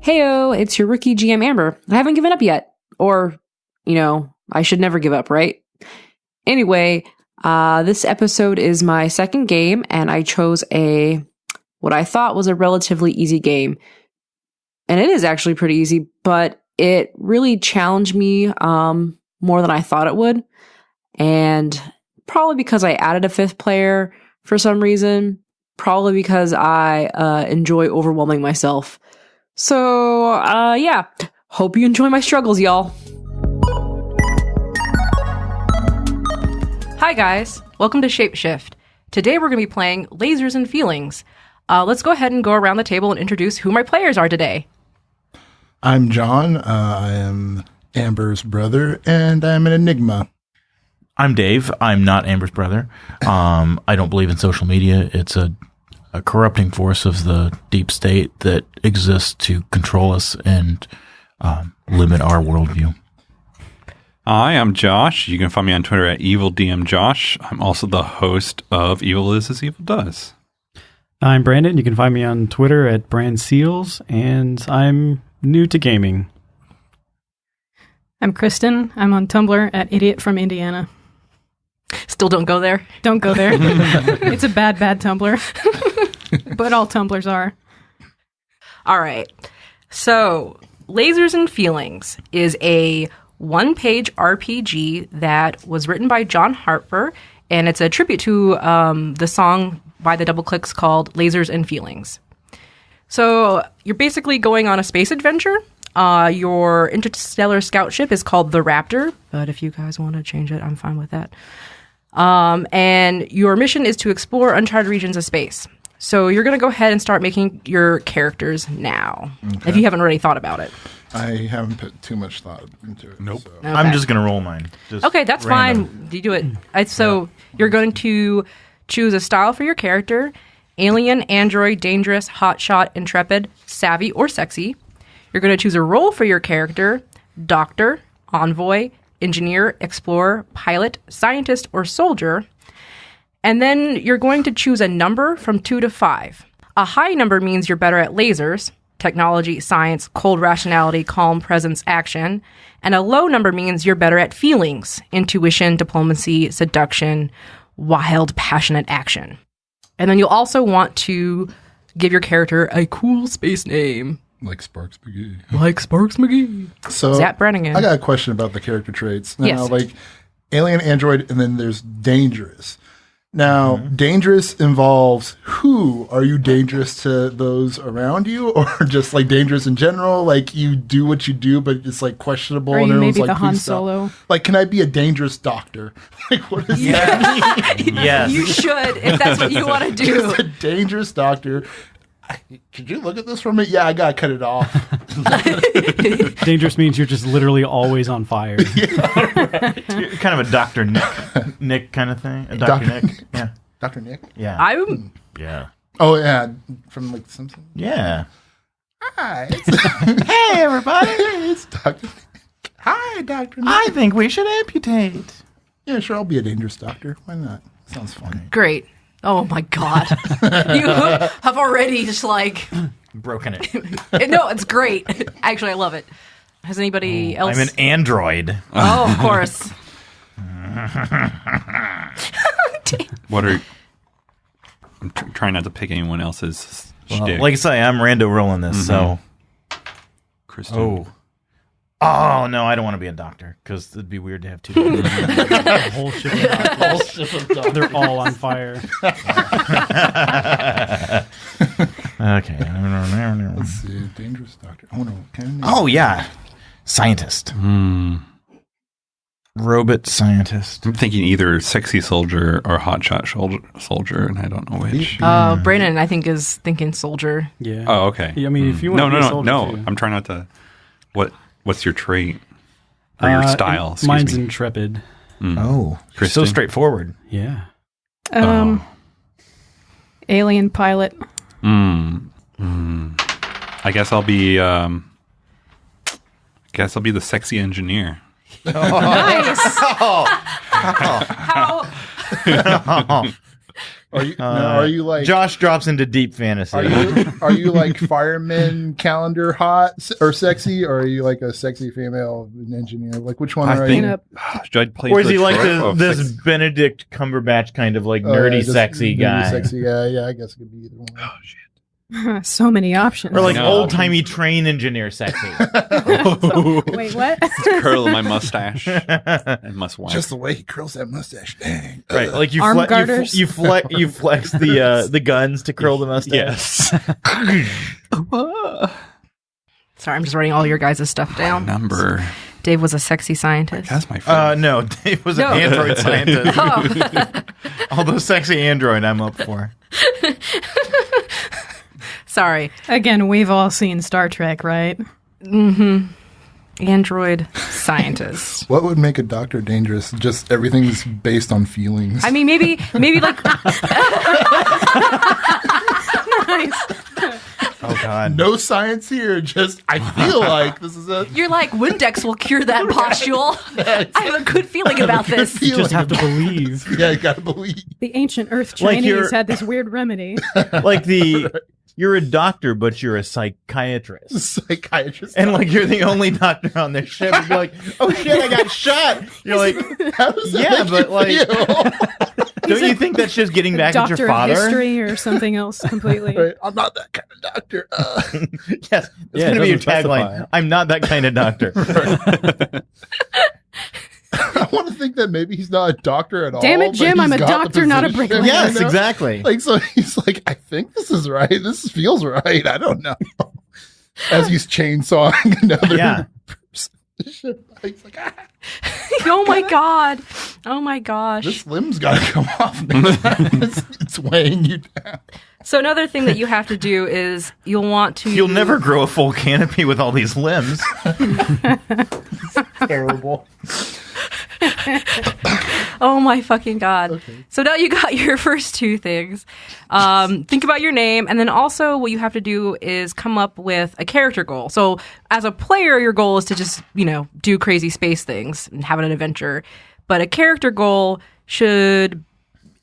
Heyo, it's your rookie GM Amber. I haven't given up yet. Or, I should never give up, right? Anyway, this episode is my second game, and I chose what I thought was a relatively easy game. And it is actually pretty easy, but it really challenged me more than I thought it would. And probably because I added a fifth player for some reason. Probably because I enjoy overwhelming myself. So, yeah. Hope you enjoy my struggles, y'all. Hi, guys. Welcome to Shapeshift. Today we're going to be playing Lasers and Feelings. Let's go ahead and go around the table and introduce who my players are today. I'm John. I am Amber's brother, and I'm an enigma. I'm Dave. I'm not Amber's brother. I don't believe in social media. It's a corrupting force of the deep state that exists to control us and limit our worldview. Hi, I'm Josh. You can find me on Twitter at EvilDMJosh. I'm also the host of Evil Is As Evil Does. I'm Brandon. You can find me on Twitter at BrandSeals, and I'm new to gaming. I'm Kristin. I'm on Tumblr at Idiot from Indiana. Still don't go there? Don't go there. It's a bad Tumblr. But all Tumblrs are. All right. So, Lasers and Feelings is a one-page RPG that was written by John Harper, and it's a tribute to the song by the Double Clicks called Lasers and Feelings. So, you're basically going on a space adventure. Your interstellar scout ship is called the Raptor, but if you guys want to change it, I'm fine with that. And your mission is to explore uncharted regions of space. So you're going to go ahead and start making your characters now, if you haven't already thought about it. I haven't put too much thought into it. Nope. So. Okay. I'm just going to roll mine. Okay, that's random. Fine. You do it. You're going to choose a style for your character: alien, android, dangerous, hotshot, intrepid, savvy, or sexy. You're going to choose a role for your character: doctor, envoy, engineer, explorer, pilot, scientist, or soldier. And then you're going to choose a number from 2 to 5. A high number means you're better at lasers, technology, science, cold rationality, calm presence, action. And a low number means you're better at feelings, intuition, diplomacy, seduction, wild, passionate action. And then you'll also want to give your character a cool space name. Like Sparks McGee. So, Brannigan. I got a question about the character traits. Now, yes. like alien, android, and then there's dangerous. Now, dangerous involves who? Are you dangerous to those around you, or just like dangerous in general? Like you do what you do, but it's like questionable. Or and you everyone's maybe like, the Han "Please stop." Solo. Like, can I be a dangerous doctor? Like, what does that mean? Yes. You should, if that's what you want to do. Just a dangerous doctor. Could you look at this for me? Yeah, I gotta cut it off. Dangerous means you're just literally always on fire. You're kind of a Dr. Nick kind of thing. A Dr. Nick. Yeah. Dr. Nick? Yeah. Yeah. Oh, yeah. From like The Simpsons? Yeah. Hi. Hey, everybody. Hey, it's Dr. Nick. Hi, Dr. Nick. I think we should amputate. Yeah, sure. I'll be a dangerous doctor. Why not? Sounds fun. Great. Oh my God. You have already just like... Broken it. No, it's great. Actually, I love it. Has anybody else... I'm an android. Oh, of course. What are... I'm trying not to pick anyone else's shtick. Like I say, I'm rando rolling this, so... Kristin. Oh, no, I don't want to be a doctor, because it'd be weird to have two. The whole ship of doctors. They're all on fire. Okay. Let's see. Dangerous doctor. Oh, no. Oh, yeah. Scientist. Robot scientist. I'm thinking either sexy soldier or hotshot soldier, and I don't know which. Brandon, I think, is thinking soldier. Yeah. Oh, okay. Yeah, I mean, if you want to be a soldier too. I'm trying not to... What's your trait? Or your style, excuse mine's me. intrepid. Oh. Kristin? So straightforward. Yeah. Alien pilot. I guess I'll be the sexy engineer. Nice. How Are you like Josh drops into deep fantasy? Are you like fireman calendar hot or sexy, or are you like a sexy female engineer? Like which one are you? Should I play? Or is he like trope this of Benedict Cumberbatch kind of like nerdy, sexy guy? Sexy guy. Yeah, I guess it could be either one. Oh shit! So many options. Or like No. old timey train engineer sexy. Wait, what? Curl my mustache and must wax. Just the way he curls that mustache. Dang. Right, like you Arm flex garters? you flex the guns to curl the mustache. Yes. Sorry, I'm just writing all your guys' stuff down. Number. Dave was a sexy scientist. That's my favorite. No, Dave was No. an android scientist. Oh. Although sexy android, I'm up for. Sorry. Again, we've all seen Star Trek, right? Android scientist. What would make a doctor dangerous? Just everything's based on feelings. I mean, maybe like Oh God. no science here. Just I feel like this is a you're like Windex will cure that pustule. I have a good feeling about this. You just have to believe. Yeah, you gotta believe. The ancient Earth Like Chinese you're- had this weird remedy. Like you're a doctor, but you're a psychiatrist. Psychiatrist. And like you're the only doctor on this ship. You'd be like, oh shit, I got shot. You're like, How does that yeah, make but you like, feel? don't you think that's just getting back at Doctor your of father? history or something else completely. Right, I'm not that kind of doctor. Yes, that's Yeah, going to it be your doesn't tagline. specify. I'm not that kind of doctor. I want to think that maybe he's not a doctor at all. Damn it, but Jim, he's I'm a got the doctor, not a position, bricklayer. Yes, you know? exactly. Like, so he's like, I think this is right. This feels right. I don't know. As he's chainsawing another Yeah. person. He's like, ah, Oh my god. Oh my gosh. this limb's got to come off, man. It's weighing you down. So another thing that you have to do is you'll want to You'll never grow a full canopy with all these limbs. Terrible. Oh my fucking god. Okay. So now you got your first two things. Think about your name, and then also what you have to do is come up with a character goal. So as a player, your goal is to just, do crazy space things and have an adventure. But a character goal should,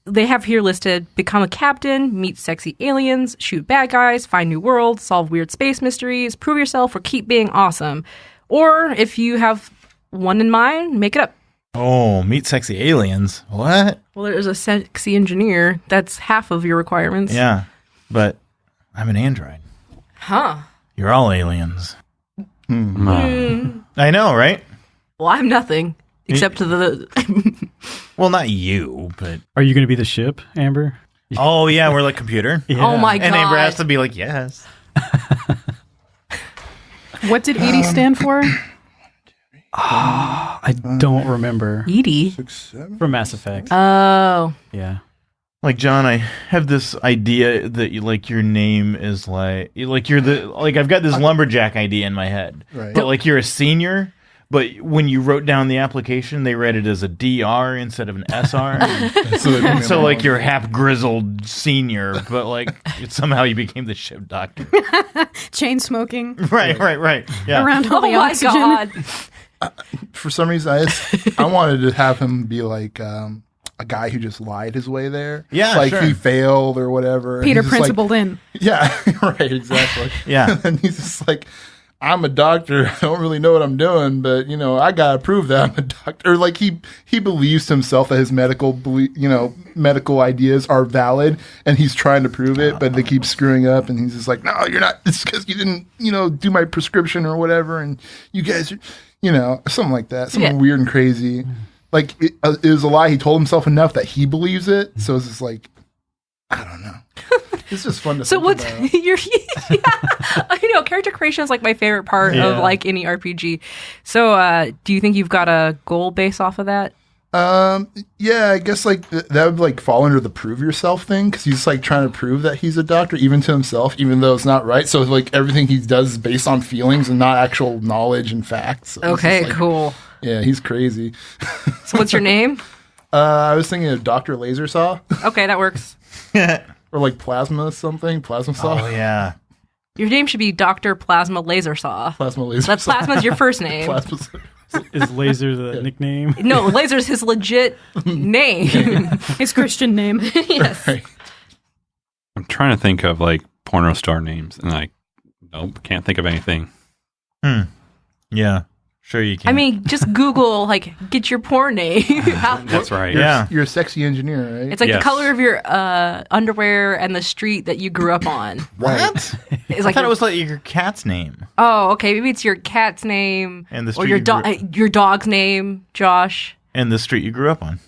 they have here listed, become a captain, meet sexy aliens, shoot bad guys, find new worlds, solve weird space mysteries, prove yourself, or keep being awesome. Or if you have one in mind, make it up. Oh, meet sexy aliens. What? Well, there's a sexy engineer. That's half of your requirements. Yeah, but I'm an android. Huh. You're all aliens. Hmm. I know, right? Well, I'm nothing except to the. Well, not you, but Are you going to be the ship, Amber? oh yeah, we're like computer. Oh my god. And Amber has to be like, yes. What did Edie stand for? I don't remember. Edie. From Mass Effect. Oh. Yeah. Like John, I have this idea that your name is like you're I've got this lumberjack idea in my head, Right. but like you're a senior. But when you wrote down the application, they read it as a DR instead of an SR. So like you're half grizzled senior, but like somehow you became the ship doctor. Chain smoking Right. Yeah. around all Oh the my oxygen. god. For some reason, I wanted to have him be like a guy who just lied his way there. Yeah, like sure. he failed or whatever. and Peter he's just like- principled in. Yeah, right, exactly. Yeah. And he's just like, I'm a doctor. I don't really know what I'm doing, but I gotta prove that I'm a doctor. Or like he believes to himself that his medical ideas are valid, and he's trying to prove it, but they keep screwing up, and he's just like, no, you're not. It's because you didn't, do my prescription or whatever, and you guys are, something like that, something weird and crazy. Like it was a lie. He told himself enough that he believes it, so it's just like, I don't know. It's just fun to So think what's about. your character creation is like my favorite part of like any RPG. So do you think you've got a goal based off of that? Yeah, I guess like that would like fall under the prove yourself thing, because he's like trying to prove that he's a doctor even to himself, even though it's not right. So like everything he does is based on feelings and not actual knowledge and facts. So it's Okay, just, like, cool. Yeah, he's crazy. So what's your name? I was thinking of Dr. Lasersaw Okay, that works. or like Plasma Saw. Oh yeah. Your name should be Dr. Plasma Lasersaw. Plasma Lasersaw. That Plasma's your first name. Plasma. Is Laser the nickname? No, Laser's his legit name. His Christian name. Yes. Right. I'm trying to think of like porno star names, and nope, can't think of anything. Yeah, sure you can. I mean, just Google, like, get your porn name. That's right. yeah. You're a sexy engineer, right? It's like Yes. the color of your underwear and the street that you grew up on. What? It's I like thought it was like your cat's name. oh, okay, maybe it's your cat's name And the or street your you grew- your dog's name, Josh, And the street you grew up on.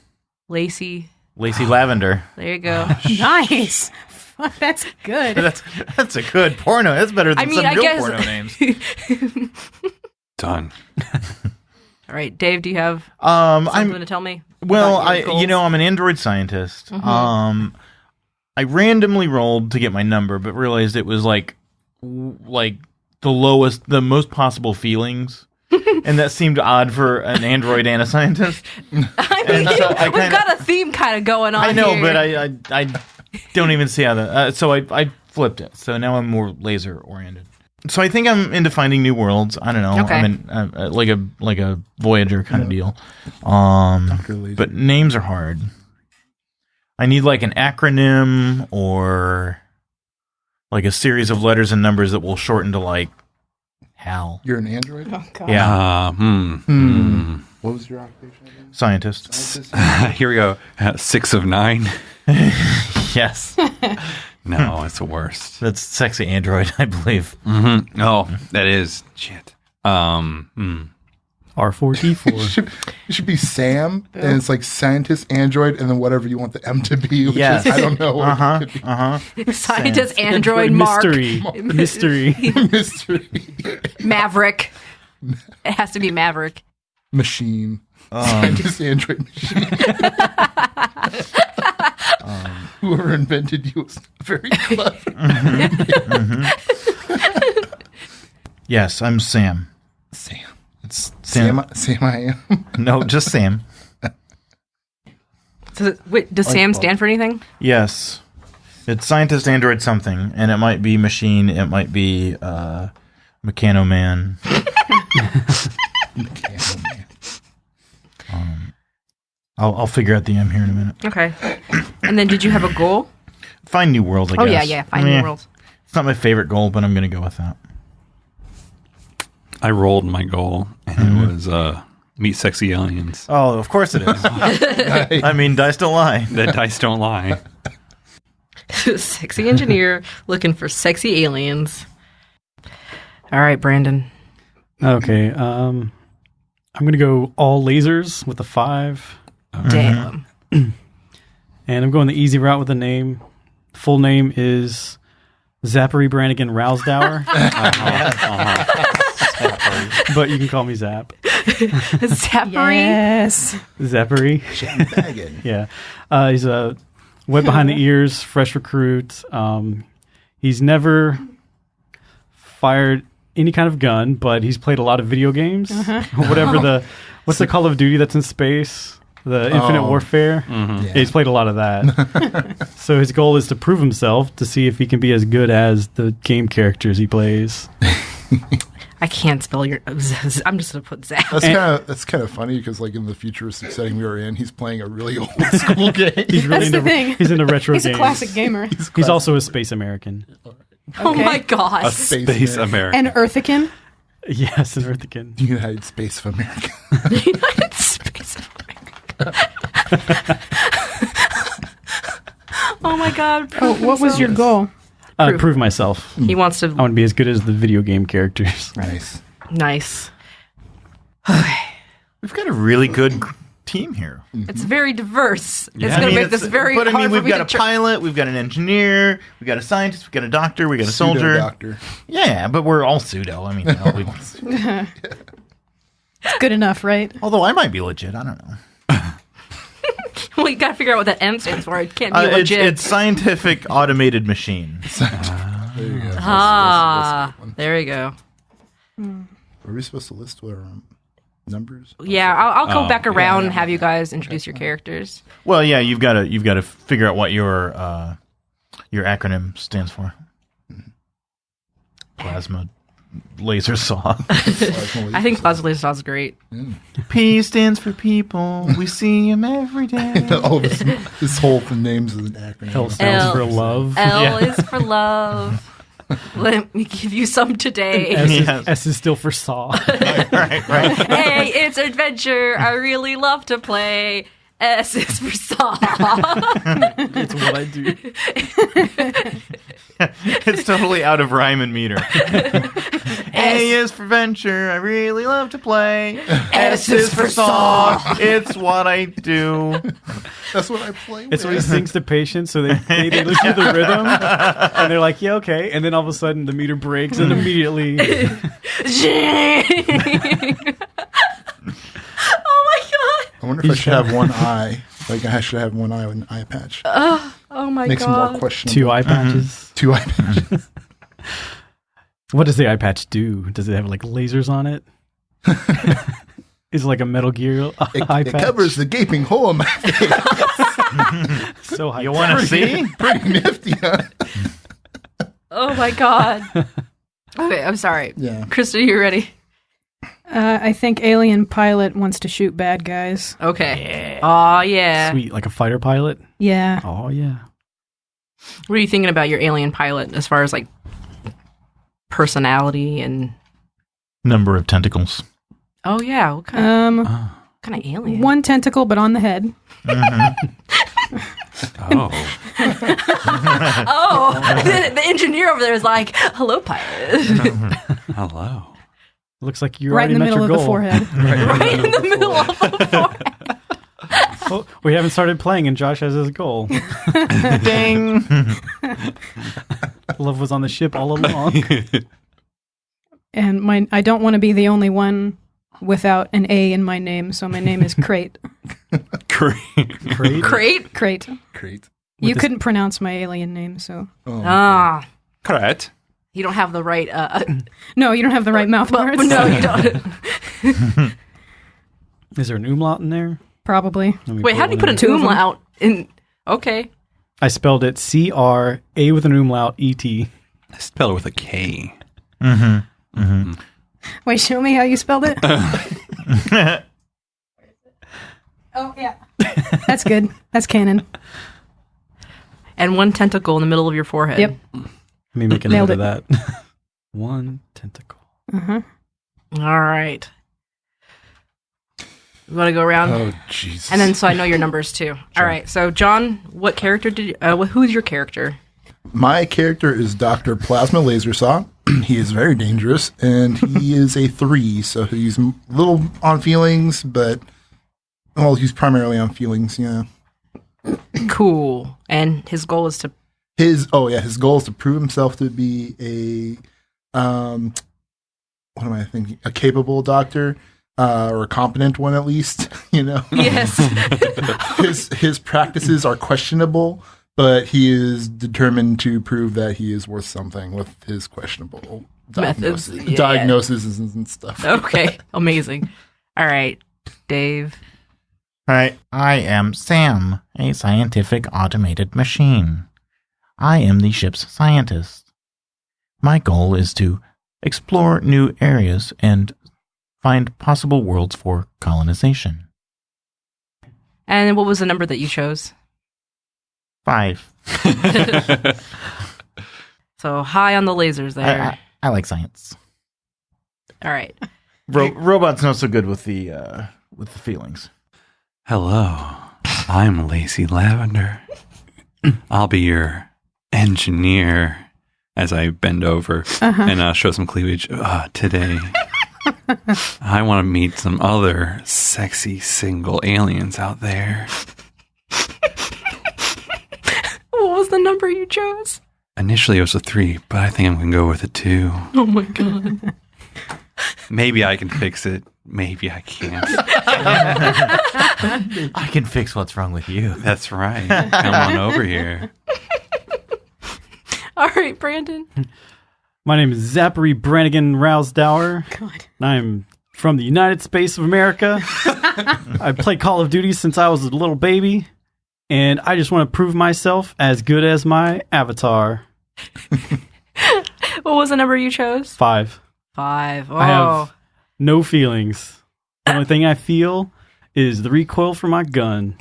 Lacey. Lacey Lavendar. There you go. Nice. That's good. That's a good porno. That's better than I mean, some I real guess- porno names. Done. All right, Dave, do you have something to tell me? Well, about your goals? I'm an android scientist. I randomly rolled to get my number, but realized it was like the most possible feelings, and that seemed odd for an android and a scientist. I mean, so we've got a theme kind of going on. I know, here. but I don't even see how that. So I flipped it. So now I'm more laser oriented. So I think I'm into finding new worlds. I don't know. Okay. I'm in, like a Voyager kind of deal. Laser. But names are hard. I need like an acronym or like a series of letters and numbers that will shorten to like HAL. You're an android? Oh, God. Yeah, What was your occupation again? scientist. Here we go. 6 of 9. Yes, No, it's the worst. that's sexy android, I believe. Mm-hmm. Oh, that is shit. R4D4. It should be SAM, and it's like scientist, android, and then whatever you want the M to be. Which Yes. is, I don't know. What it could be. Scientist, android, Mark, Mystery. Mystery. Maverick. It has to be Maverick. Machine. Scientist, android, machine. Whoever invented you was very clever. Yes, I'm Sam. Sam. It's Sam. Sam I am. No, just Sam. So, wait, does Sam stand for anything? Yes, it's scientist, android, something, and it might be machine. It might be Mechano Man. I'll figure out the M here in a minute. Okay. And then, did you have a goal? Find new worlds, I Oh guess. yeah. Find new worlds. It's not my favorite goal, but I'm going to go with that. I rolled my goal, and it was meet sexy aliens. Oh, of course it is. I mean, dice don't lie. The dice don't lie. Sexy engineer looking for sexy aliens. All right, Brandon. Okay. I'm going to go all lasers with a 5. Damn. And I'm going the easy route with the name. Full name is Zappery Brannigan Rowsdower. But you can call me Zap. Zappery. Yes. Zappery. Baggin. Yeah. He's a wet behind the ears, fresh recruit. He's never fired any kind of gun, but he's played a lot of video games. What's the Call of Duty that's in space? The Infinite Warfare. Yeah. Yeah, he's played a lot of that. So his goal is to prove himself to see if he can be as good as the game characters he plays. I can't spell your. I'm just gonna put Zap. That's kind of funny because like in the futuristic setting we were in, he's playing a really old school game. He's really That's the thing. He's into retro He's games. a classic gamer. He's also a space American. Oh Okay. my gosh. A space America. An Earthican. Yes, an Earthican. United States of America. United States of America. Oh my god. Oh, what was your goal? Prove myself. He wants I to. want to be as good as the video game characters. Nice. Nice. We've got a really good team here. It's very diverse. It's I gonna mean, make this very But I hard mean, for we've me got to a pilot, we've got an engineer, we've got a scientist, we've got a doctor, we've got a soldier. Doctor. Yeah, but we're all pseudo. I mean, It's good enough, right? although I might be legit. I don't know. Well, you gotta figure out what that M stands for. It can't be It's, legit. it's scientific automated machine. There you go. There we go. Are we supposed to list what our numbers? Yeah, I'll go back around and have you guys introduce your characters. Well, yeah, you've got to figure out what your acronym stands for. Plasma Lasersaw. I think Plasma Lasersaw is great. P stands for people. We see him every day. All this whole names is an acronym. L stands for love. L is for love. Let me give you some today. S is still for saw. right. Hey, it's adventure. I really love to play. S is for saw. It's what I do. It's totally out of rhyme and meter. A is for venture. I really love to play. S is for song. It's what I do. That's what I play with. It's when he sings to patients, so they listen to the rhythm, and they're like, yeah, okay. And then all of a sudden, the meter breaks, and immediately... Oh my god! I wonder if I should have one eye. Like I should have one eye with an eye patch. Oh my Makes god! it more questionable. 2 eye patches. 2 eye patches. What does the eye patch do? Does it have like lasers on it? Is it like a Metal Gear eye It patch? covers the gaping hole in my face. So high. You want to see? Pretty nifty, huh? Oh my god! Okay, I'm sorry. Yeah. Kristin, you ready? I think alien pilot wants to shoot bad guys. Okay. Oh yeah. Sweet, like a fighter pilot? Yeah. Oh, yeah. What are you thinking about your alien pilot as far as like personality and? Number of tentacles. Oh yeah. What kind Um, of alien? one tentacle, but on the head. Oh. Oh, the engineer over there is like, "Hello, pilot." Hello. Looks like you Right already in the met middle your of the goal. forehead. Right in the middle of the forehead. Oh, we haven't started playing, and Josh has his goal. Ding. Love was on the ship all along. And I don't want to be the only one without an A in my name, so my name is Cräte. Great. Great. Crate. Cräte. Great. You couldn't pronounce my alien name, so... Oh, Ah, Cräte. you don't have the right. No, you don't have the right mouth But parts. no, you don't. Is there an umlaut in there? Probably. Let me Wait, how do you put an Two of them. umlaut in? Okay. I spelled it C-R, A with an umlaut, E-T. I spell it with a K. Wait, show me how you spelled it. Oh, yeah. That's good. That's canon. And one tentacle in the middle of your forehead. Yep. Let me make a Nailed note of that. One tentacle. Uh-huh. All right. You want to go around? Oh, Jesus. And then so I know your numbers too. All right. So John, what character did you, who's your character? My character is Dr. Plasma Lasersaw. He is very dangerous, and he is a 3, so he's a little on feelings, but, well, he's primarily on feelings, yeah. Cool. And his goal is to. His goal is to prove himself to be a, what am I thinking? A capable doctor, or a competent one at least, you know? Yes. His practices are questionable, but he is determined to prove that he is worth something with his questionable Methods, yeah. diagnoses and stuff. Okay. Amazing. All right. Dave. Hi, I am S.A.M, a scientific automated machine. I am the ship's scientist. My goal is to explore new areas and find possible worlds for colonization. And what was the number that you chose? 5. So high on the lasers there. I like science. All right. Robots not so good with the feelings. Hello. I'm Lacey Lavendar. I'll be your engineer as I bend over and show some cleavage today. I want to meet some other sexy single aliens out there. What was the number you chose? Initially it was a 3, but I think I'm going to go with a 2. Oh my god. Maybe I can fix it. Maybe I can't. I can fix what's wrong with you. That's right. Come on over here. All right, Brandon. My name is Zappery Brannigan Rowsdower. God. And I'm from the United States of America. I played Call of Duty since I was a little baby. And I just want to prove myself as good as my avatar. What was the number you chose? 5. 5. Oh. I have no feelings. The only thing I feel is the recoil from my gun.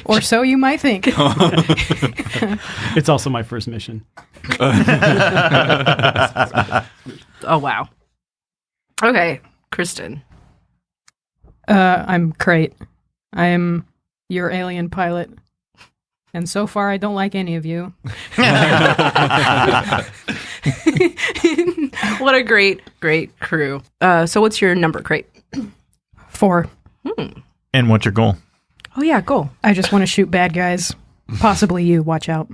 Or so you might think. It's also my first mission. Oh, wow. Okay, Kristin. I'm Cräte. I am your alien pilot. And so far, I don't like any of you. What a great crew. So what's your number, Cräte? 4. And what's your goal? Oh, yeah, go. I just want to shoot bad guys. Possibly you. Watch out.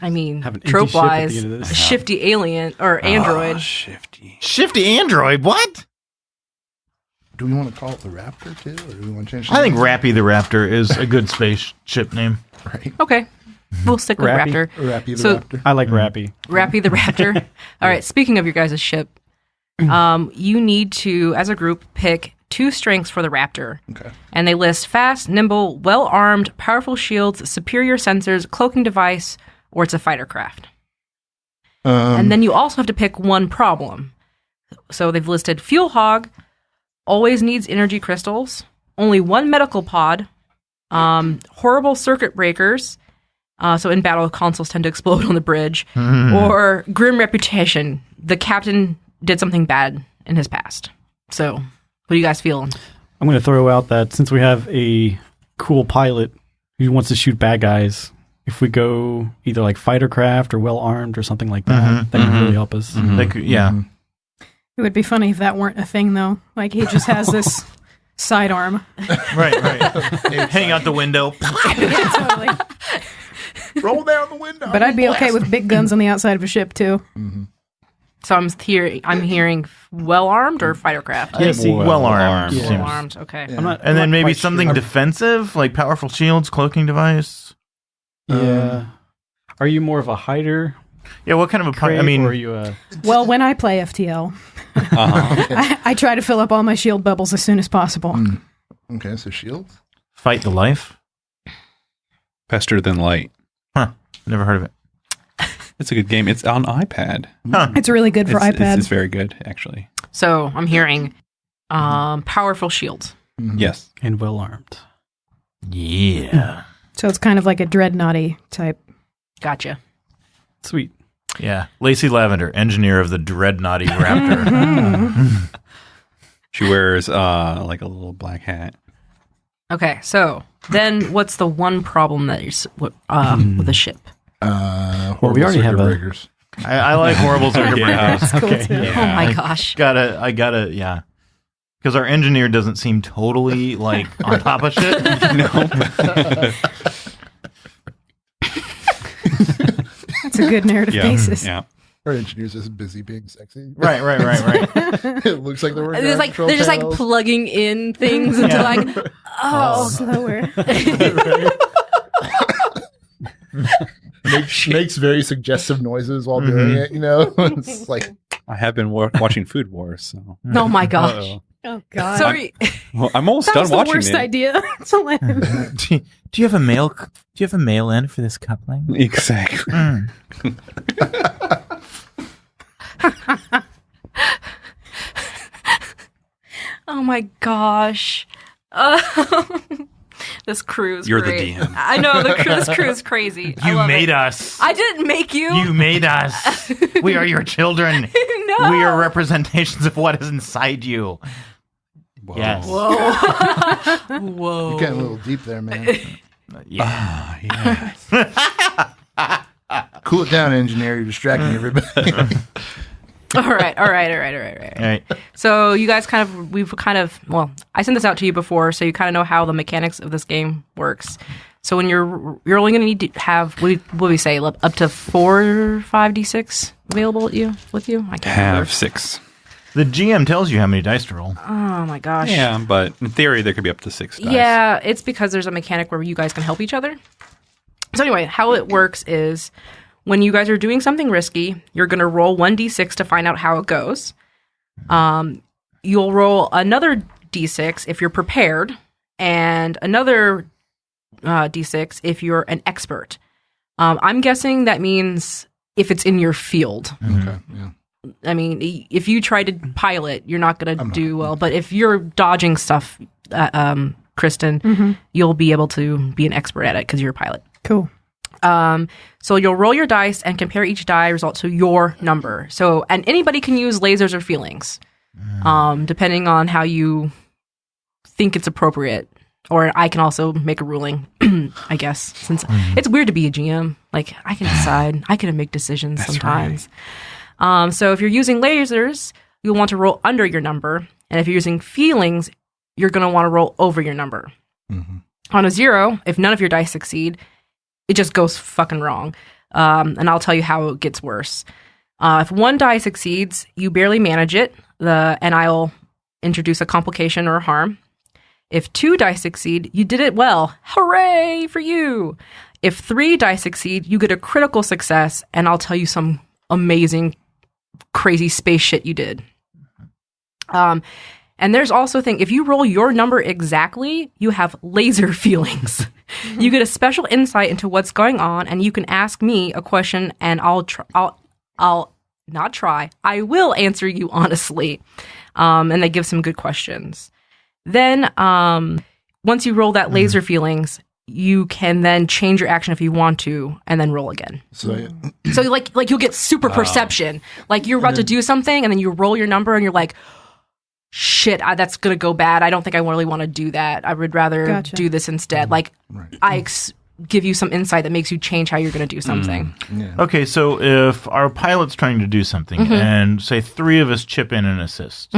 I mean, Have an empty ship at the trope-wise, end of this. a shifty alien or android. Shifty android. What? Do we want to call it the Raptor too, or do we want to change? I think Rappy the Raptor is a good spaceship name. Right. Okay. We'll stick with Rappy? Raptor. Rappy the So- Raptor. I like Rappy. Rappy the Raptor. All right, speaking of your guys' ship, you need to, as a group, pick 2 strengths for the Raptor. Okay. And they list fast, nimble, well-armed, powerful shields, superior sensors, cloaking device, or it's a fighter craft. And then you also have to pick 1 problem. So they've listed fuel hog, always needs energy crystals, only 1 medical pod, horrible circuit breakers, so in battle consoles tend to explode on the bridge, or grim reputation. The captain did something bad in his past. So what do you guys feel? I'm going to throw out that since we have a cool pilot who wants to shoot bad guys, if we go either like fighter craft or well armed or something like that, that can really help us. Like, yeah. It would be funny if that weren't a thing, though. Like, he just has this sidearm. Right. Hang out the window. Yeah, totally. Roll down the window. But I'd be okay with big guns on the outside of a ship, too. So I'm hearing well-armed or fighter craft? Yeah, see, Well armed. Yeah. Well-armed, okay. I'm not, And then I'm not maybe quite something sure. defensive, like powerful shields, cloaking device. Yeah. Are you more of a hider? Yeah, what kind of a Craig, I mean, or are you a Well, when I play FTL, I try to fill up all my shield bubbles as soon as possible. Okay, so shields. fight the life? Faster than light. Huh. Never heard of it. It's a good game. It's on iPad. Huh. It's really good for iPad. It's very good, actually. So I'm hearing powerful shields. Yes. and well armed? Yeah. So it's kind of like a dreadnoughty type. Gotcha. Sweet. Yeah. Lacey Lavendar, engineer of the Dreadnoughty Raptor. She wears like a little black hat. Okay, so then what's the 1 problem that you're with the ship? Horrible we already circuit have a- breakers. I like horrible circuit breakers. That's cool, too. Oh my gosh. I gotta, yeah. Because our engineer doesn't seem totally like on top of shit. That's a good narrative basis. Yeah. Our engineer's just busy being sexy. Right. It looks like they're working. They're on like control they're just like panels. plugging in things into like Slower. makes very suggestive noises while doing it. You know, it's like I have been watching Food Wars, so. oh my gosh. Uh-oh. Oh, God. Sorry. Well, I'm almost that done was the watching worst it. idea to let him. Do you have a mail? Do you have a mail in for this coupling? Exactly. Oh my gosh. This crew is You're the great. DM. I know this crew is crazy. I You love made it. us. I didn't make you. You made us. We are your children. No. We are representations of what is inside you. Whoa. Yes. Whoa. Whoa. you're getting a little deep there, man. Yeah. Yeah. Cool it down, engineer. You're distracting everybody. All right. All right. So you guys well, I sent this out to you before, so you kind of know how the mechanics of this game works. So when you're only going to need to have, what do we say, up to 4 or 5 d6 available with you? I can't remember. Have 6. The GM tells you how many dice to roll. Oh my gosh. Yeah, but in theory, there could be up to 6 dice. Yeah, it's because there's a mechanic where you guys can help each other. So anyway, how it works is when you guys are doing something risky, you're going to roll 1d6 to find out how it goes. You'll roll another d6 if you're prepared, and another d6 if you're an expert. I'm guessing that means if it's in your field. Okay. Yeah. I mean, if you try to pilot, you're not going to do well. But if you're dodging stuff, Kristin, you'll be able to be an expert at it because you're a pilot. Cool. So you'll roll your dice and compare each die result to your number. So, and anybody can use lasers or feelings, depending on how you think it's appropriate. Or I can also make a ruling, I guess, since it's weird to be a GM. Like, I can decide. I can make decisions sometimes. Right. So if you're using lasers, you'll want to roll under your number. And if you're using feelings, you're going to want to roll over your number. On a 0, if none of your dice succeed, it just goes fucking wrong. And I'll tell you how it gets worse. If one die succeeds, you barely manage it, and I'll introduce a complication or a harm. If 2 die succeed, you did it well. Hooray for you. If 3 die succeed, you get a critical success, and I'll tell you some amazing, crazy space shit you did. And there's also a thing, if you roll your number exactly, you have laser feelings. You get a special insight into what's going on, and you can ask me a question, and I will answer you honestly. And they give some good questions. Then, once you roll that laser feelings, you can then change your action if you want to, and then roll again. So like you'll get super perception. Like you're about to do something, and then you roll your number, and you're like, shit, that's going to go bad. I don't think I really want to do that. I would rather do this instead. Like, I give you some insight that makes you change how you're going to do something. Okay, so if our pilot's trying to do something, and say 3 of us chip in and assist,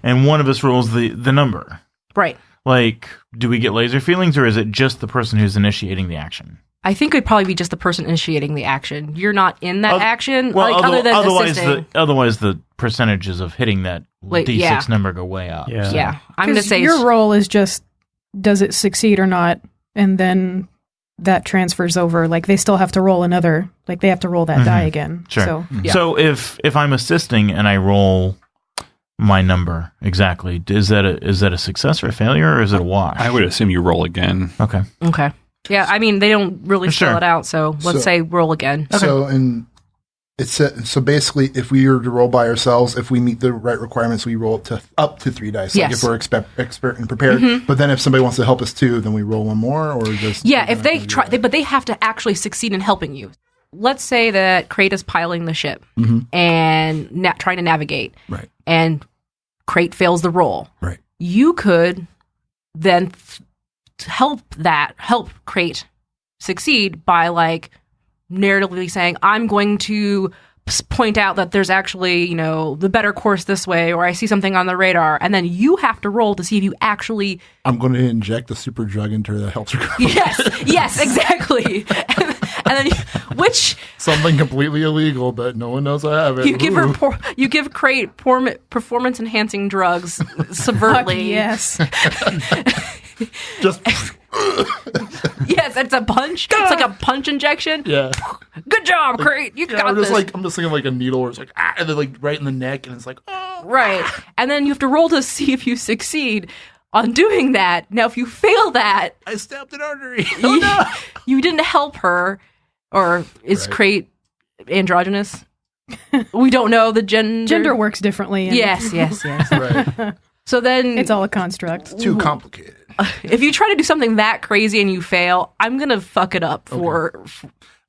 and one of us rolls the number. Right. Like, do we get laser feelings, or is it just the person who's initiating the action? I think it'd probably be just the person initiating the action. You're not in that action, well, other than assisting. Otherwise, the percentages of hitting that D6 number go way up. Yeah. I'm going to say your role is just, does it succeed or not? And then that transfers over. Like, they still have to roll another, like, they have to roll that die again. Sure. So, so if I'm assisting and I roll my number exactly, is that a success or a failure, or is it a wash? I would assume you roll again. Okay. Yeah, I mean, they don't really spell it out, so let's say roll again. Okay. So basically, if we were to roll by ourselves, if we meet the right requirements, we roll up to 3 dice. Like if we're expert and prepared. But then if somebody wants to help us too, then we roll one more, or just if they try, but they have to actually succeed in helping you. Let's say that Cräte is piloting the ship and trying to navigate, right? And Cräte fails the roll, right? You could then help Cräte succeed by like narratively saying, I'm going to point out that there's actually, the better course this way, or I see something on the radar, and then you have to roll to see if you actually... I'm going to inject the super drug into her that helps her go. Yes, exactly. and then, which... Something completely illegal, but no one knows I have it. You give Cräte performance-enhancing drugs subvertly. Yes. Just... Yes, it's a punch. It's like a punch injection. Yeah. Good job, Cräte. You got this. I'm just thinking like a needle where it's like, and then like right in the neck, and it's like, oh. Right. And then you have to roll to see if you succeed on doing that. Now, if you fail that, I stabbed an artery. You didn't help her. Or is Cräte androgynous? We don't know the gender. Gender works differently. Yes. Right. So then it's all a construct. It's too complicated. If you try to do something that crazy and you fail, I'm going to fuck it up for...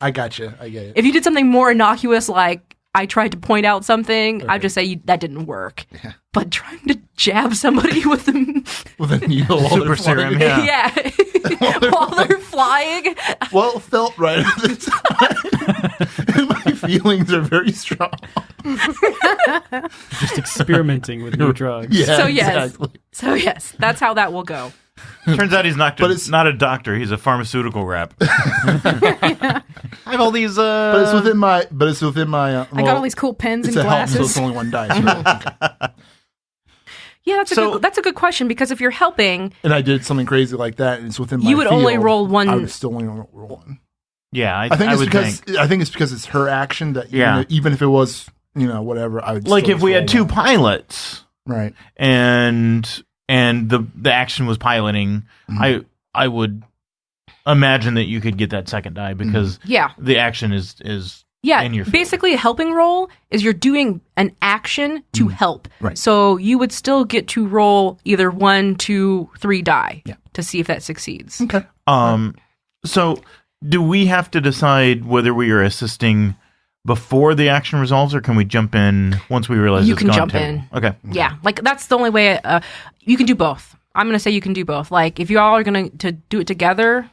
I got you. I get it. If you did something more innocuous, like I tried to point out something, I'd just say that didn't work. Yeah. But trying to jab somebody with a needle while super serum, while they're flying. Well, it felt right at the time. And my feelings are very strong. Just experimenting with new drugs. Yeah, exactly. So yes, that's how that will go. Turns out he's not a doctor. He's a pharmaceutical rep. I have all these. But it's within my. I got all these cool pens and glasses. So it's only one dice. Right? Yeah, that's a good question, because if you're helping, and I did something crazy like that, and it's within my you would field, only roll one. I would still only roll one. Yeah, I think it's because it's her action that even if it was whatever, I would like if we had 2 pilots, right, and the action was piloting, I would imagine that you could get that second die because the action is Yeah, in your field. basically a helping roll is you're doing an action to help. Right. So you would still get to roll either 1, 2, 3 die to see if that succeeds. Okay. So do we have to decide whether we are assisting before the action resolves, or can we jump in once we realize You it's can gone jump terrible? in. Okay. Yeah, like that's the only way. You can do both. I'm going to say you can do both. Like if you all are going to do it together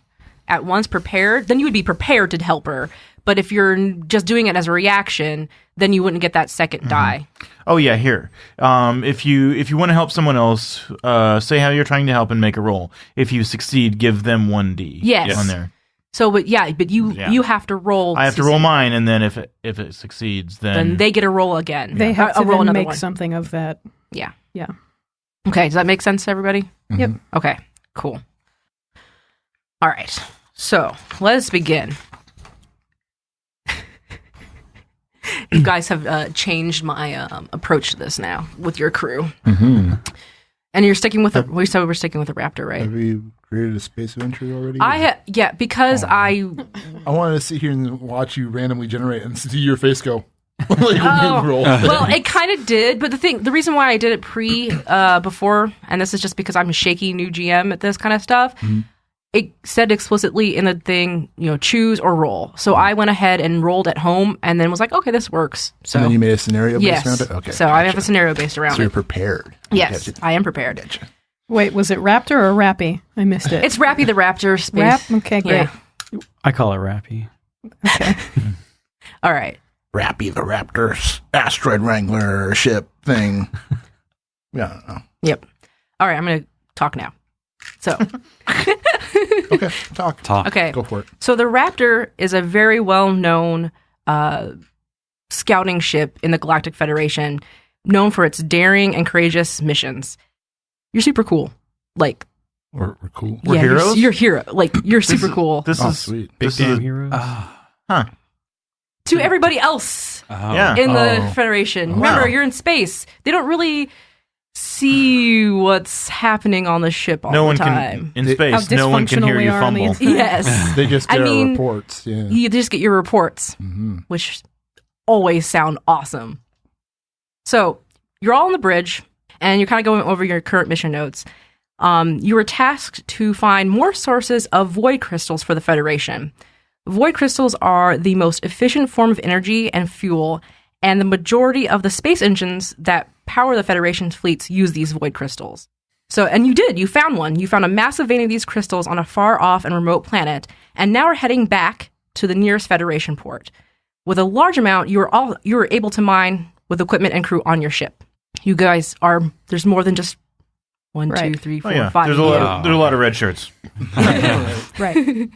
at once, prepared, then you would be prepared to help her. But if you're just doing it as a reaction, then you wouldn't get that second die. Oh yeah, here. If you want to help someone else, say how you're trying to help and make a roll. If you succeed, give them 1d. Yes. On there. So, but you have to roll. I have to roll mine, and then if it succeeds, then they get a roll again. They have to roll then another make one. something of that. Yeah. Yeah. Okay, does that make sense to everybody? Yep. Okay, cool. All right, so let us begin. You guys have changed my approach to this now with your crew. Mm-hmm. And you're sticking with we said we're sticking with the Raptor, right? Have you created a space adventure already? Because I wanted to sit here and watch you randomly generate and see your face go. Like when you roll. Well, it kind of did, but the reason why I did it before, and this is just because I'm a shaky new GM at this kind of stuff. Mm-hmm. It said explicitly in the thing, choose or roll. So I went ahead and rolled at home, and then was like, okay, this works. So and then you made a scenario based around it. Okay, so gotcha. I have a scenario based around it. So you're prepared. Yes, gotcha. I am prepared. Gotcha. Wait, was it Raptor or Rappy? I missed it. It's Rappy the Raptor. Space. Rap? Okay, great. Yeah. I call it Rappy. Okay. All right. Rappy the Raptor's asteroid wrangler ship thing. Yeah, I don't know. Yep. All right, I'm going to talk now. So. Okay, talk. Okay. Go for it. So the Raptor is a very well-known scouting ship in the Galactic Federation, known for its daring and courageous missions. You're super cool. Like, we're cool. We're heroes? You're hero. Like, you're super cool. This is sweet. Big damn heroes. To everybody else yeah. in the Federation. Remember, you're in space. They don't really see what's happening on the ship all the time. In space, no one can hear you fumble. Yes. They just get our reports. Yeah. You just get your reports, which always sound awesome. So you're all on the bridge, and you're kind of going over your current mission notes. You were tasked to find more sources of void crystals for the Federation. Void crystals are the most efficient form of energy and fuel, and the majority of the space engines that power the Federation's fleets use these void crystals. So, and you did. You found one. You found a massive vein of these crystals on a far-off and remote planet, and now are heading back to the nearest Federation port. With a large amount, you were able to mine with equipment and crew on your ship. You guys are, there's more than just 1, 2, 3, 4, 5. There's a lot of red shirts. Right.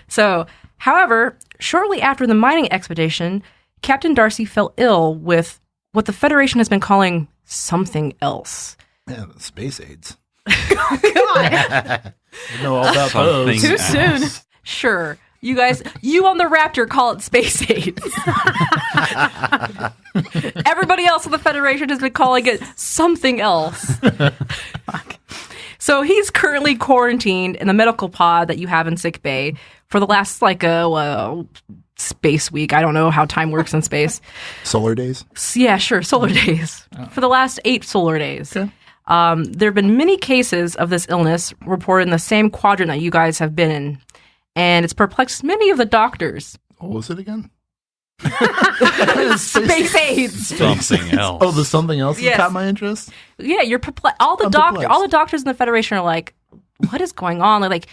So, however, shortly after the mining expedition, Captain Darcy fell ill with what the Federation has been calling something else. Yeah, the space aids. Oh, God. I know all about those. Too soon. Sure. You guys, you on the Raptor call it space aids. Everybody else in the Federation has been calling it something else. Fuck. So he's currently quarantined in the medical pod that you have in sick bay for the last, space week. I don't know how time works in space. Solar days? Yeah, sure. Solar days. For the last 8 solar days. Okay. There have been many cases of this illness reported in the same quadrant that you guys have been in. And it's perplexed many of the doctors. What was it again? Space aids. Something else. Oh, the something else that caught my interest? Yeah, you're perplexed. All the doctors in the Federation are like, what is going on? Like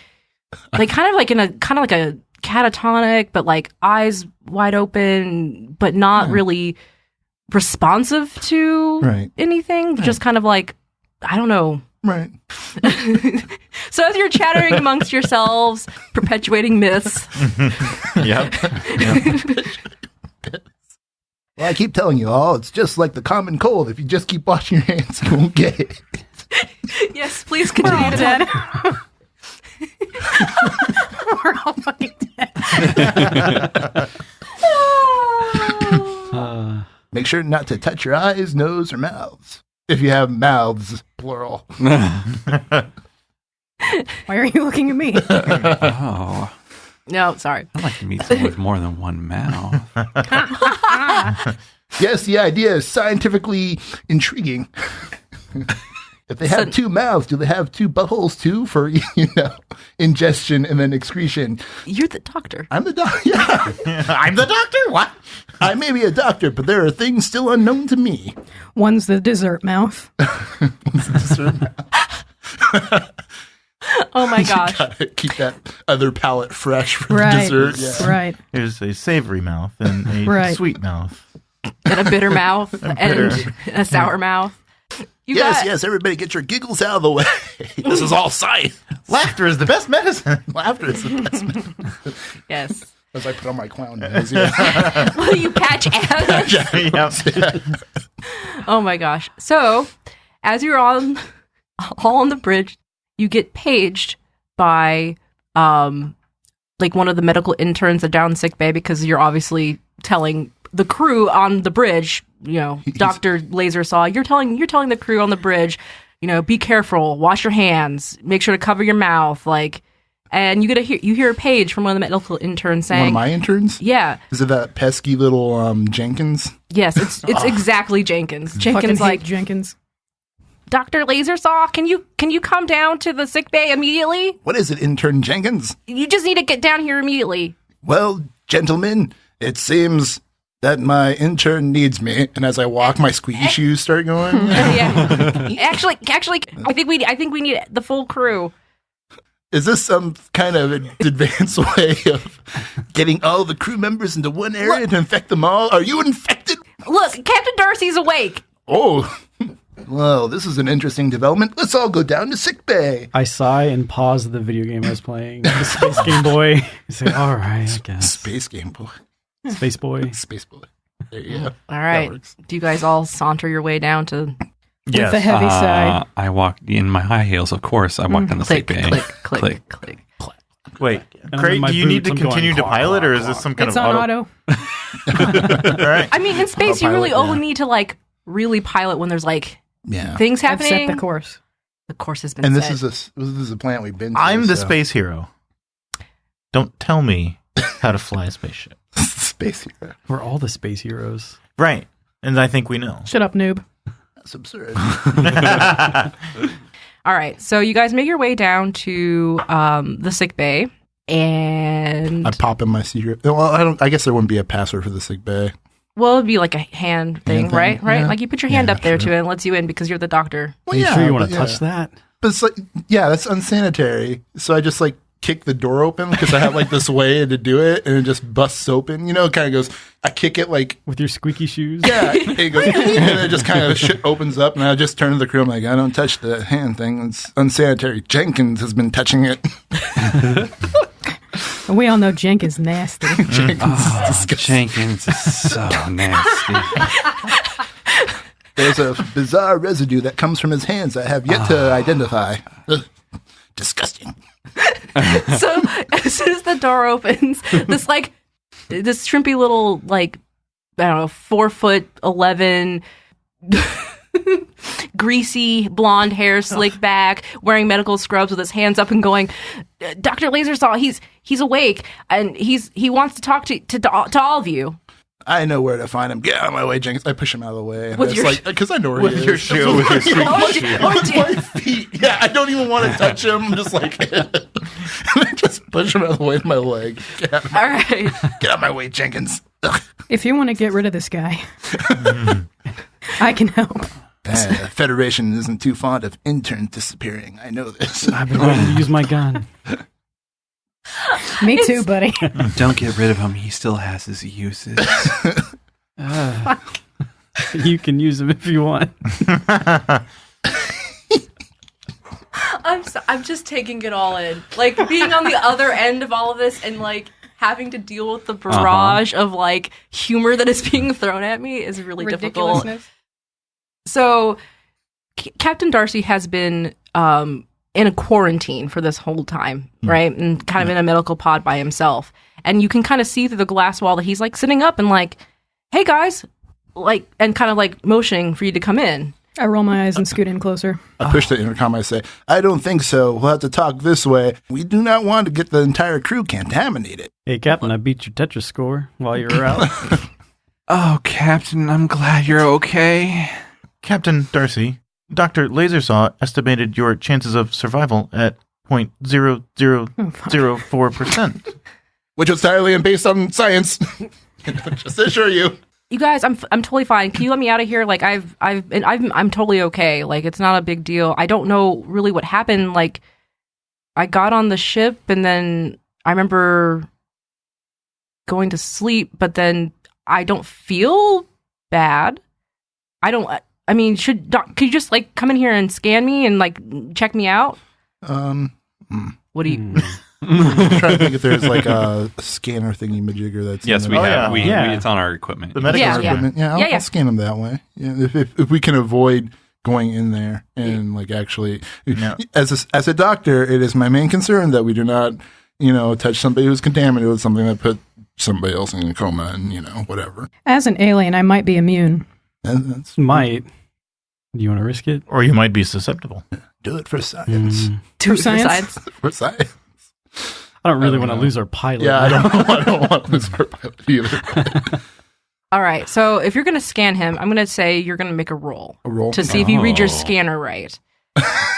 kind of like a catatonic, but like eyes wide open, but not really responsive to anything. Just kind of like, I don't know. Right. So as you're chattering amongst yourselves, perpetuating myths. Yep. Well, I keep telling you all, it's just like the common cold. If you just keep washing your hands, you won't get it. Yes, please continue to dead. We're all fucking dead. Make sure not to touch your eyes, nose, or mouths. If you have mouths, plural. Why are you looking at me? Oh. No, sorry. I'd like to meet someone with more than one mouth. Yes, the idea is scientifically intriguing. If they have two mouths, do they have two buttholes too for, ingestion and then excretion? You're the doctor. I'm the doctor. Yeah. I'm the doctor? What? I may be a doctor, but there are things still unknown to me. One's the dessert mouth. Oh my gosh. Gotta keep that other palate fresh for Right. dessert. Yeah. Right. There's a savory mouth and a Right. sweet mouth. And a bitter mouth and a sour mouth. Yes, everybody get your giggles out of the way. This is all science. Laughter is the best medicine. Laughter is the best medicine. Yes. As I put on my clown nose. Yeah. Will you patch ads? Yep. Oh my gosh. So, as you're all on the bridge, you get paged by one of the medical interns at down sick bay because you're obviously telling the crew on the bridge, Dr. Lasersaw, you're telling the crew on the bridge, be careful, wash your hands, make sure to cover your mouth, and you hear a page from one of the medical interns saying, One of my interns? yeah. Is it that pesky little Jenkins? Yes, it's exactly Jenkins. Jenkins Fucking hate Jenkins. Dr. Lasersaw, can you come down to the sick bay immediately? What is it, intern Jenkins? You just need to get down here immediately. Well, gentlemen, it seems that my intern needs me. And as I walk, my squeaky shoes start going. Yeah. Actually, I think we need the full crew. Is this some kind of advanced way of getting all the crew members into one area to infect them all? Are you infected? Look, Captain Darcy's awake. Oh, well, this is an interesting development. Let's all go down to sick bay. I sigh and pause the video game I was playing, the Space Game Boy. I say, all right, I guess. Space Game Boy. Space Boy. Space Boy. There you go. All right. That works. Do you guys all saunter your way down to With a heavy sigh. I walked in my high heels, of course. I walked down the sick click, bay. click, click. Wait, then Craig, my do you need to boots, I'm continue going to pilot, or is this clock, some kind It's of on auto? auto. All right. I mean, in space, you really Autopilot, only yeah. need to really pilot when there's Yeah. things I've happening. set the course. The course has been And set. this is a planet we've been to. I'm the so- space hero. Don't tell me how to fly a spaceship. space hero. We're all the space heroes. Right. And I think we know. Shut up, noob. That's absurd. All right, so you guys make your way down to the sick bay, and I pop in my secret. Well, I guess there wouldn't be a password for the sick bay. well, it'd be like a hand thing, thing, right? yeah. Like you put your hand Yeah, up there sure. to it and lets you in because you're the doctor. Well, Are you sure you want but to touch that? But it's that's unsanitary. So I just kick the door open because I have this way to do it, and it just busts open. It kind of goes. I kick it With your squeaky shoes? yeah, it goes, and it just kind of shit opens up, and I just turn to the crew. I'm like, I don't touch the hand thing. It's unsanitary. Jenkins has been touching it. We all know Jenkins nasty. Jenkins is disgusting. Jenkins is so nasty. There's a bizarre residue that comes from his hands I have yet to identify. Ugh. Disgusting. So as soon as the door opens, this shrimpy little 4'11" greasy blonde hair slicked back, wearing medical scrubs with his hands up and going, Dr. Lasersaw, he's awake and he wants to talk to all of you. I know where to find him. Get out of my way, Jenkins. I push him out of the way. And With it's your- because I know where With he is. your shoe, with your squeaky shoe. With my feet. Yeah, I don't even want to touch him. I'm just and I just push him out of the way with my leg. Get out All right. of my way, Jenkins. Ugh. If you want to get rid of this guy, I can help. The Federation isn't too fond of interns disappearing. I know this. I've been waiting to use my gun. Me too, buddy. Don't get rid of him. He still has his uses. You can use them if you want. I'm just taking it all in. Being on the other end of all of this and having to deal with the barrage of humor that is being thrown at me is really difficult. Ridiculousness. So Captain Darcy has been in a quarantine for this whole time, right? And kind of in a medical pod by himself. And you can kind of see through the glass wall that he's sitting up and hey guys, and kind of motioning for you to come in. I roll my eyes and scoot in closer. I push the intercom. I say, I don't think so. We'll have to talk this way. We do not want to get the entire crew contaminated. Hey, Captain, I beat your Tetris score while you were out. Oh, Captain, I'm glad you're okay. Captain Darcy, Dr. Lasersaw estimated your chances of survival at 0.0004%. Which was entirely based on science. Just to assure you. You guys, I'm totally fine. Can you let me out of here? Like I'm totally okay. Like it's not a big deal. I don't know really what happened. Like I got on the ship and then I remember going to sleep, but then I don't feel bad. Could you just like come in here and scan me and like check me out? What do you? I'm trying to think if there's like a scanner thingy majigger that's Yes, in we there. have. Oh, yeah. It's on our equipment. The medical Yeah. Equipment. Yeah, I'll scan them that way. Yeah, if we can avoid going in there and like actually, as a doctor, it is my main concern that we do not, touch somebody who's contaminated with something that put somebody else in a coma and whatever. As an alien, I might be immune. That's Might. Do you want to risk it? Or you might be susceptible. do it for science. For science? For science. I don't really want to lose our pilot. Yeah, I don't want to lose our pilot either. All right. So if you're going to scan him, I'm going to say you're going to make a roll. A roll? To see if you read your scanner right.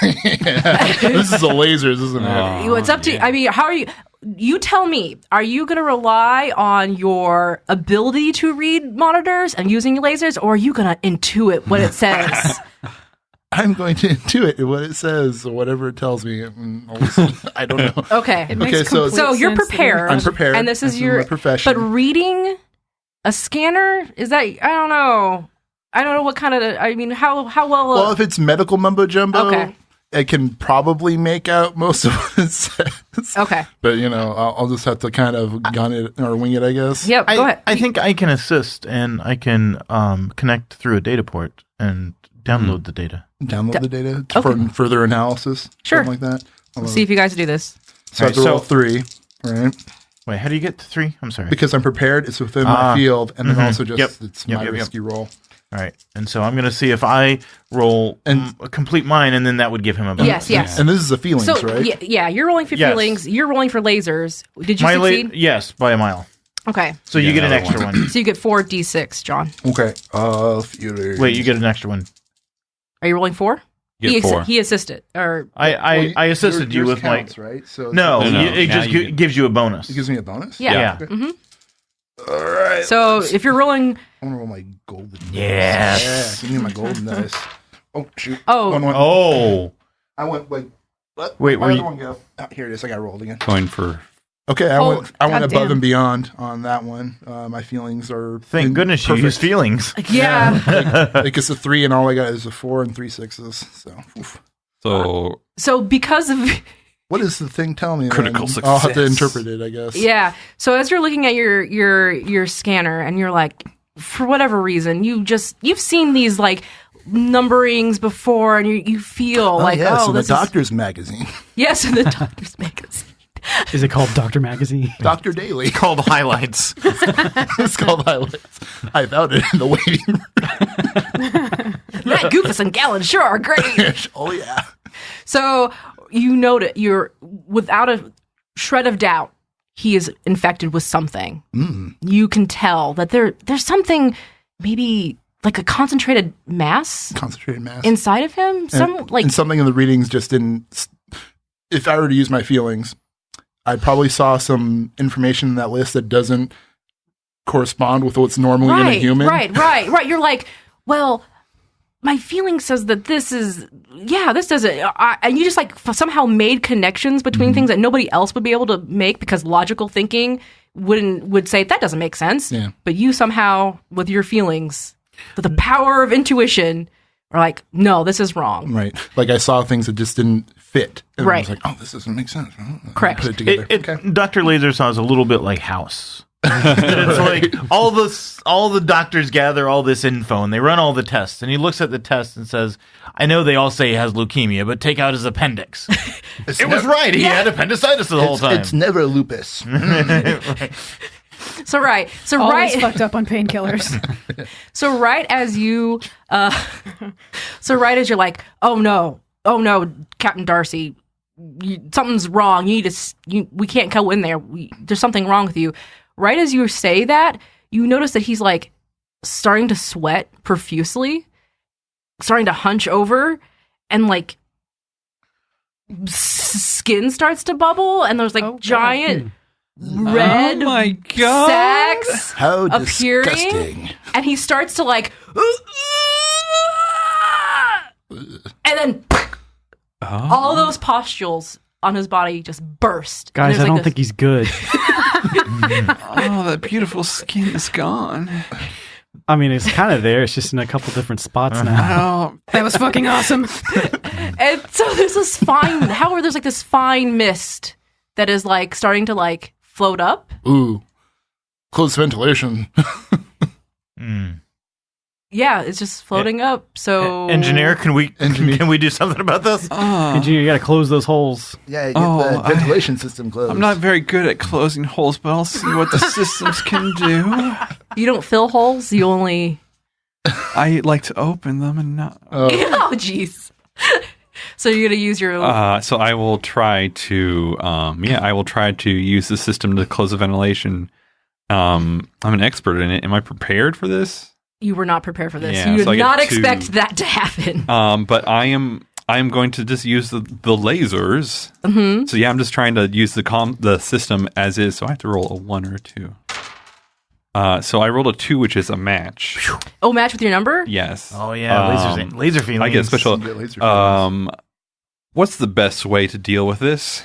This is a lasers, isn't it? It's up to you. I mean, how are you? You tell me, are you going to rely on your ability to read monitors and using lasers, or are you going to intuit what it says? I'm going to intuit what it says or whatever it tells me. I don't know. Okay. So you're prepared. I'm prepared. And this is my your profession. But reading a scanner, is that, I don't know. I don't know what kind of, how well. Well, if it's medical mumbo jumbo, Okay. I can probably make out most of what it says. Okay. But, I'll just have to kind of gun it or wing it, I guess. Yep, go ahead. I think I can assist and I can connect through a data port and download the data. Download the data for further analysis. Sure. Something like that. Let's see if you guys do this. So I have to roll 3, right? Wait, how do you get to 3? I'm sorry. Because I'm prepared. It's within my field. And then also just it's my Yep. risky roll. All right. And so I'm going to see if I roll and complete mine, and then that would give him a bonus. Yes. And this is a feelings, So, right? yeah, you're rolling for Yes. feelings. You're rolling for lasers. Did you succeed? Yes, by a mile. Okay. So you get an another extra one. So you get 4d6, John. Okay. Feelings. Wait, you get an extra one. Are you rolling 4? You get 4. He assisted. Or I assisted you with counts, right? So No, No, it just gives you a bonus. It gives me a bonus? yeah. Yeah. All right. So if you're rolling, I want to roll my golden dice. Yes. Yeah, give me my golden dice. Oh, shoot. Oh. One went- Oh. I went like, what? Wait, Where'd were the you- one go? Oh, here it is. I got rolled again. Going for Okay, I went above goddamn. and beyond on that one. My feelings are Thank goodness you perfect. use feelings. yeah. Like it's a 3 and all I got is a 4 and 3 6s. So, oof. So because of What does the thing tell me? Critical then? I'll have to success. interpret it, I guess. yeah. So as you're looking at your scanner and you're like, for whatever reason, you've seen these like numberings before, and you feel like, yes, in the this doctor's magazine, is yes, in the doctor's magazine. Is it called Dr. Magazine? Doctor Daily. Called highlights. It's called highlights. I found it in the waiting room. That Goofus and Gallon sure are great. Oh yeah. So you know that you're without a shred of doubt, he is infected with something. You can tell that there's something, maybe like a concentrated mass Concentrated mass. inside of him. And something in the readings just didn't. If I were to use my feelings, I probably saw some information in that list that doesn't correspond with what's normally in a human. Right. You're like, well, my feeling says that this doesn't. And you just like somehow made connections between things that nobody else would be able to make because logical thinking would say that doesn't make sense. Yeah. But you somehow, with your feelings, with the power of intuition, are like, no, this is wrong. Right. Like I saw things that just didn't fit. And I Right. was like, oh, this doesn't make sense. Correct. Put it together. Okay. Dr. Lasersaw is a little bit like House. It's like all the doctors gather all this info and they run all the tests, and he looks at the test and says, I know they all say he has leukemia, but take out his appendix. It was right. He had appendicitis the whole time. It's never lupus. So Always fucked up on painkillers. So right as you So right as you're like, oh no, Captain Darcy, something's wrong. We can't go in there. There's something wrong with you. Right as you say that, you notice that he's like starting to sweat profusely, starting to hunch over, and like skin starts to bubble, and there's like giant red sacs How appearing, disgusting. and he starts to like, and then all those pustules on his body just burst. Guys, I don't think he's good. Oh, that beautiful skin is gone. I mean, it's kind of there. It's just in a couple different spots now. Oh, That was fucking awesome. And so there's this there's like this fine mist that is like starting to like float up. Ooh. Close ventilation. Yeah, it's just floating up. So Engineer, can we do something about this? Engineer, you got to close those holes. Yeah, get the ventilation system closed. I'm not very good at closing holes, but I'll see what the systems can do. You don't fill holes. You only. I like to open them and not. Oh, jeez. So you're gonna use your. So I will try to. I will try to use the system to close the ventilation. I'm an expert in it. Am I prepared for this? You were not prepared for this. Yeah, You so I did get not two. expect that to happen. But I am going to just use the lasers. Mm-hmm. So yeah, I'm just trying to use the system as is. So I have to roll a 1 or a 2. So I rolled a 2, which is a match. Oh, match with your number? Yes. Oh yeah, laser feelings. I get special. You get laser feelings. What's the best way to deal with this?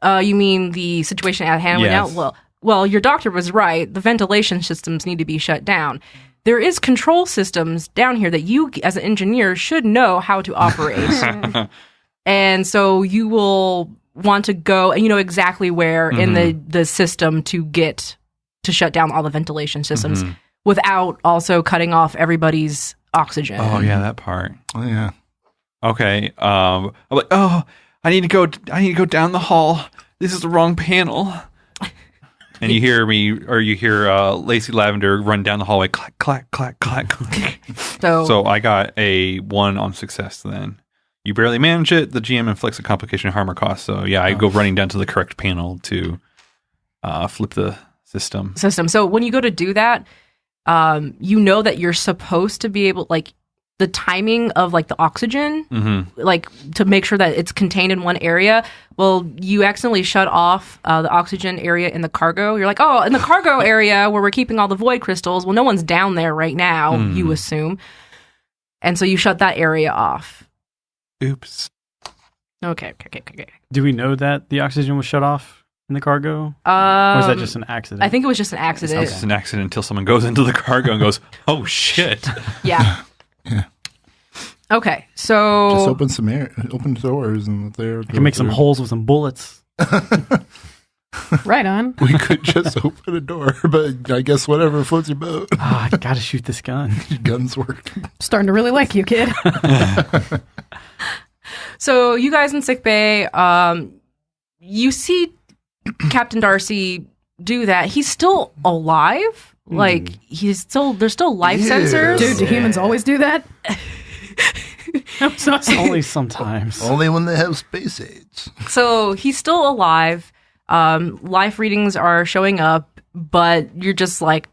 You mean the situation at hand right Yes. now? Well, your doctor was right. The ventilation systems need to be shut down. There is control systems down here that you, as an engineer, should know how to operate. And so you will want to go, and you know exactly where in the system to get to shut down all the ventilation systems without also cutting off everybody's oxygen. Oh yeah, that part. Oh, yeah. Okay. I'm like, I need to go down the hall. This is the wrong panel. And you hear Lacey Lavendar run down the hallway, clack, clack, clack, clack, clack. So I got a 1 on success then. You barely manage it. The GM inflicts a complication of harm or cost. So yeah, I go running down to the correct panel to flip the system. So when you go to do that, you know that you're supposed to be able, like, the timing of like the oxygen, like to make sure that it's contained in one area. Well, you accidentally shut off the oxygen area in the cargo. You're like, oh, in the cargo area where we're keeping all the void crystals. Well, no one's down there right now, you assume. And so you shut that area off. Oops. Okay. Do we know that the oxygen was shut off in the cargo? Or is that just an accident? I think it was just an accident. It's an accident until someone goes into the cargo and goes, oh shit. Yeah. Yeah. Okay, so Just open doors and there. I can make some holes with some bullets. Right on. We could just open a door, but I guess whatever floats your boat. I gotta shoot this gun. Guns work. Starting to really like you, kid. So you guys in sickbay, you see Captain Darcy do that. He's still alive. Like there's still life sensors. Dude, do humans always do that? Only sometimes. Only when they have space aids. So he's still alive. Life readings are showing up, but you're just like,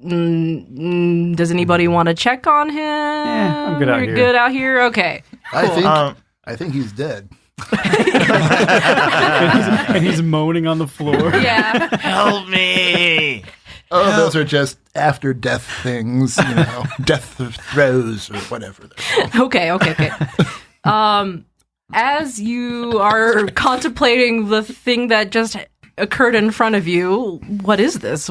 does anybody want to check on him? Yeah, I'm good out You're here. good out here? Okay. I think he's dead. And he's moaning on the floor. Yeah. Help me! Oh, those are just after death things, death throes or whatever. Okay. As you are contemplating the thing that just occurred in front of you, what is this?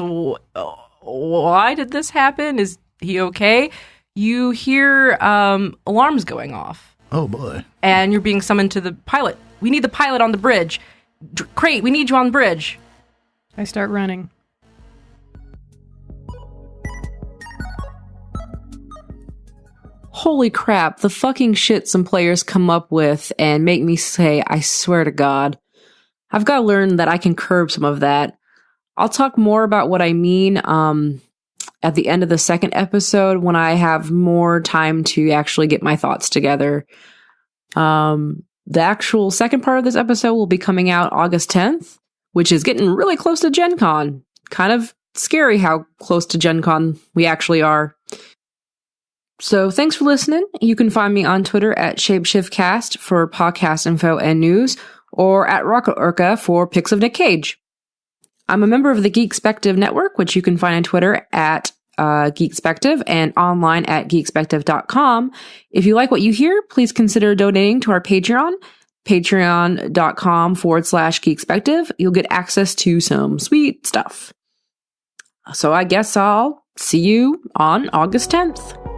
Why did this happen? Is he okay? You hear alarms going off. Oh, boy. And you're being summoned to the pilot. We need the pilot on the bridge. Cräte, we need you on the bridge. I start running. Holy crap, the fucking shit some players come up with and make me say, I swear to God. I've got to learn that I can curb some of that. I'll talk more about what I mean at the end of the second episode when I have more time to actually get my thoughts together. The actual second part of this episode will be coming out August 10th, which is getting really close to Gen Con. Kind of scary how close to Gen Con we actually are. So thanks for listening. You can find me on Twitter at ShapeshiftCast for podcast info and news, or at Rocket Orca for pics of Nick Cage. I'm a member of the Geekspective Network, which you can find on Twitter at Geekspective and online at geekspective.com. If you like what you hear, please consider donating to our Patreon, patreon.com/Geekspective. You'll get access to some sweet stuff. So I guess I'll see you on August 10th.